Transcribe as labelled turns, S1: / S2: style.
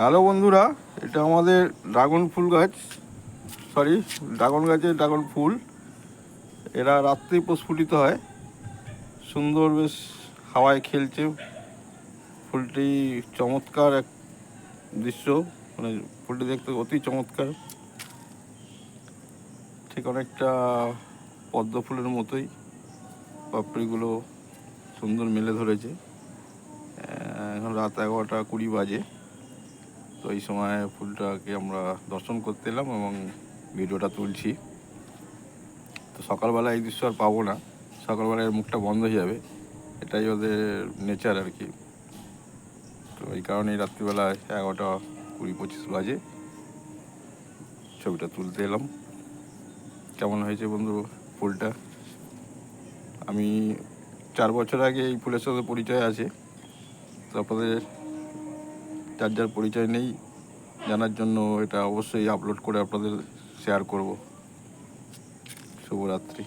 S1: Hello বন্ধুরা, এটা আমাদের ড্রাগন ফুল গাছ, ড্রাগন গাছের ড্রাগন ফুল। এরা রাত্রে প্রস্ফুটিত হয়, সুন্দর বেশ হাওয়ায় খেলছে। ফুলটি চমৎকার এক দৃশ্য, মানে ফুলটি দেখতে অতি চমৎকার, ঠিক অনেকটা পদ্ম ফুলের মতোই। পাপড়িগুলো সুন্দর মেলে ধরেছে। এখন রাত 11টা 20 বাজে। তো এই সময় ফুলটাকে আমরা দর্শন করতে এলাম এবং ভিডিওটা তুলছি। তো সকালবেলা এই দৃশ্য আর পাবো না, সকালবেলা এর মুখটা বন্ধ হয়ে যাবে, এটাই ওদের নেচার আর কি। তো এই কারণেই রাত্রিবেলায় 11টা 20-25 বাজে ছবিটা তুলতে এলাম। কেমন হয়েছে বন্ধু ফুলটা? আমি 4 বছর আগে এই ফুলের সাথে পরিচয় আছে। তো আপনাদের যার যার পরিচয় নেই জানার জন্য এটা অবশ্যই আপলোড করে আপনাদের শেয়ার করব। শুভরাত্রি।